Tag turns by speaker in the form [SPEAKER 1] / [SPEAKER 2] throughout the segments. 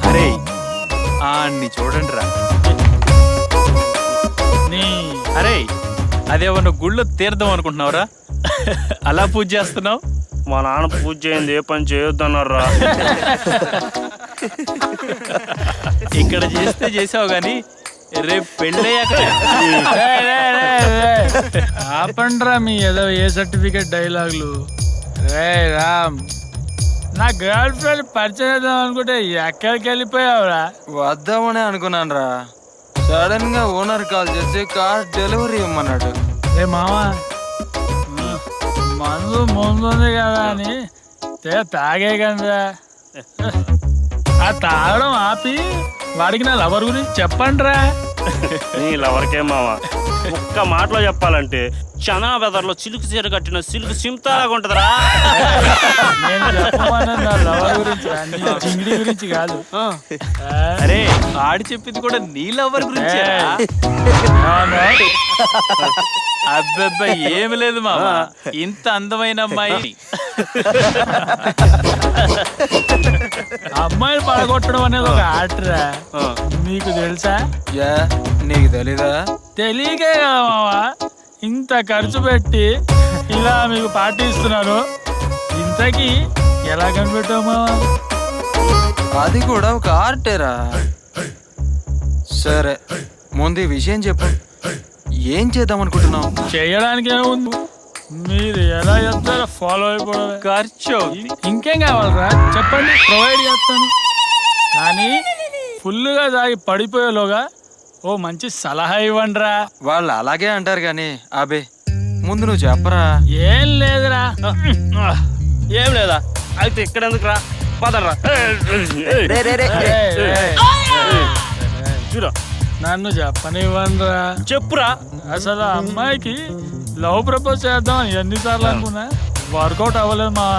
[SPEAKER 1] అరే ఆన్ని చూడండి రా. అరే అదేమన్నా గుళ్ళో తీర్థం అనుకుంటున్నావురా? అలా పూజ చేస్తున్నావు.
[SPEAKER 2] మా నాన్న పూజ చేయండి ఏ పని చేయొద్దన్నారా.
[SPEAKER 1] ఇక్కడ చేస్తే చేసావు గాని రేపు పెళ్ళయ్యాక
[SPEAKER 3] ఆపండ్రా మీ ఏదో ఏ సర్టిఫికేట్ డైలాగులు. రే రామ్, నా గర్ల్ ఫ్రెండ్ పరిచయం చేద్దాం అనుకుంటే ఎక్కడికి వెళ్ళిపోయావురా?
[SPEAKER 4] వద్దామని అనుకున్నాను రా. సడన్ గా ఓనర్ కాల్ చేసి కార్ డెలివరీ ఇమ్మన్నాడు.
[SPEAKER 3] రే మావా, మందు ముందుంది కదా అని తాగే కదా. ఆ తాగడం ఆపి వాడికి నా లవర్ గురించి చెప్పండిరా.
[SPEAKER 2] నీ లవర్కే మావా, ఒక్క మాటలో చెప్పాలంటే చనా బెదర్లో చిలుకు చీర కట్టిన సిల్క్ సింతాలాగా ఉంటదిరా.
[SPEAKER 3] నేను చెప్పమన్నా నా లవర్ గురించి రా, నీ చింగిడి గురించి కాదు.
[SPEAKER 1] అరే ఆడి చెప్పింది కూడా నీ లవర్ గురించి. అబ్బబ్బా ఏమి లేదు మామ, ఇంత అందమైన అమ్మాయి.
[SPEAKER 3] అమ్మాయిని పడగొట్టడం అనేది ఒక ఆటరా, నీకు తెలుసా?
[SPEAKER 4] నీకు తెలీదా?
[SPEAKER 3] తెలియకే కదా మావా ఇంత ఖర్చు పెట్టి ఇలా మీకు పార్టీ ఇస్తున్నారు. ఇంతకీ ఎలా కనిపెట్టావు మావా?
[SPEAKER 4] అది కూడా ఒక ఆర్టేరా. సరే ముందు ఈ విషయం చెప్పు, ఏం చేద్దాం అనుకుంటున్నావు?
[SPEAKER 3] చేయడానికి ఏముంది, మీరు ఎలా చెప్తారో ఫాలో అయిపోవడమే.
[SPEAKER 1] ఖర్చు
[SPEAKER 3] ఇంకేం కావాలరా చెప్పండి, ప్రొవైడ్ చేస్తాను. కానీ ఫుల్గా తాగి పడిపోయేలోగా ఓ మంచి సలహా ఇవ్వండి రా.
[SPEAKER 4] వాళ్ళు అలాగే అంటారు కానీ అబే ముందు నువ్వు చెప్పరా.
[SPEAKER 3] ఏం లేదురా.
[SPEAKER 2] ఏం లేదా అయితే ఇక్కడ ఎందుకు రా, పదరా. చూరా
[SPEAKER 3] నన్ను చెప్పనివ్వండి రా.
[SPEAKER 2] చెప్పురా.
[SPEAKER 3] అసలు ఆ అమ్మాయికి లవ్ ప్రపోజ్ చేద్దాం ఎన్నిసార్లు అనుకున్నా వర్కౌట్ అవ్వలేదు మా.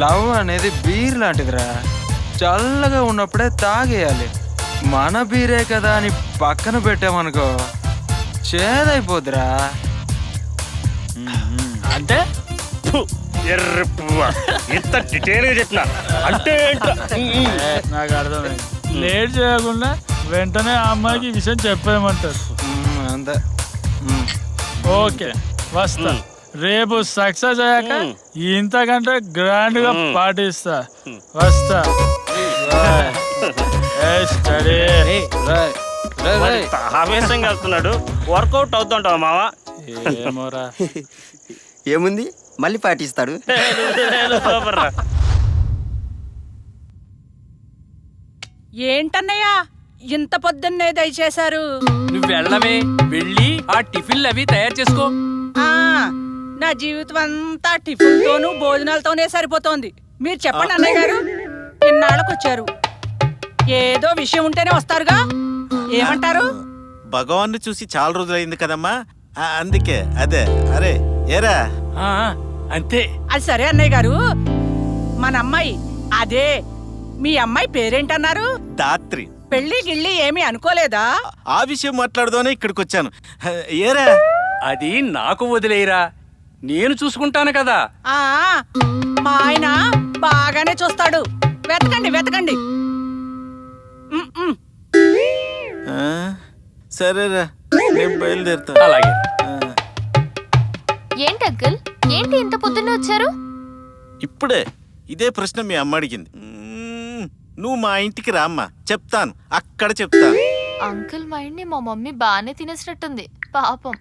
[SPEAKER 4] లవ్ అనేది బీర్ లాంటిదిరా, చల్లగా ఉన్నప్పుడే తాగేయాలి. మన బీరే కదా అని పక్కన పెట్టామనుకో చేదైపోద్దిరా.
[SPEAKER 3] అంటే
[SPEAKER 2] ఎర్ర పువ్వ, ఇంత డీటెయిల్గా చెప్పిన అంటే
[SPEAKER 3] నాకు అర్థమైంది. లేట్ చేయకుండా వెంటనే ఆ అమ్మాయికి ఈ విషయం చెప్పేయమంటారు.
[SPEAKER 4] అంతే.
[SPEAKER 3] ఓకే వస్తా. రేపు సక్సెస్ అయ్యాక ఇంతకంటే గ్రాండ్ గా పాటిస్తా. వస్తా.
[SPEAKER 2] ఆవేశంగా వెళ్తున్నాడు, వర్కౌట్ అవుతుంటావా మావా?
[SPEAKER 3] ఏమోరా.
[SPEAKER 5] ఏముంది మళ్ళీ పాటిస్తాడు.
[SPEAKER 6] ఏంటన్నయ్యా ఇంత పొద్దున్నే దయచేశారు?
[SPEAKER 7] నువ్వు వెళ్ళవే, వెళ్ళి ఆ టిఫిన్లు అవి తయారు చేసుకో.
[SPEAKER 6] నా జీవితం అంతా టిఫిన్ తోనూ భోజనాలతోనే సరిపోతోంది. మీరు చెప్పండి అన్నయ్య గారు, ఇన్నాళ్ళకు వచ్చారు, ఏదో విషయం ఉంటేనే వస్తారుగా, ఏమంటారు?
[SPEAKER 8] భగవాన్ని చూసి చాలా రోజులైంది కదమ్మా, అందుకే అదే. అరే ఏరా
[SPEAKER 7] అంతే.
[SPEAKER 6] అది సరే అన్నయ్య గారు, మన అమ్మాయి అదే మీ అమ్మాయి పేరేంటన్నారు?
[SPEAKER 8] దాత్రి.
[SPEAKER 6] పెళ్లి గిళ్ళి ఏమీ అనుకోలేదా?
[SPEAKER 8] ఆ విషయం మాట్లాడదానే ఇక్కడికి వచ్చాను. ఏరా
[SPEAKER 7] అది నాకు వదిలేయరా, నేను చూసుకుంటాను కదా.
[SPEAKER 6] మా ఆయన బాగానే చూస్తాడు, వెతకండి వెతకండి.
[SPEAKER 8] సరేరా నేను బయలుదేరుతా.
[SPEAKER 7] అలాగే.
[SPEAKER 9] ఏంటి అంకుల్, ఏంటి ఇంత పొద్దున్నే వచ్చారు?
[SPEAKER 8] ఇప్పుడే ఇదే ప్రశ్న మీ అమ్మ అడిగింది. నువ్వు మా ఇంటికి రామ్మా, చెప్తాను, అక్కడ చెప్తాను.
[SPEAKER 9] అంకుల్ మైండ్ ని మా మమ్మీ బాగానే తినేసినట్టుంది పాపం.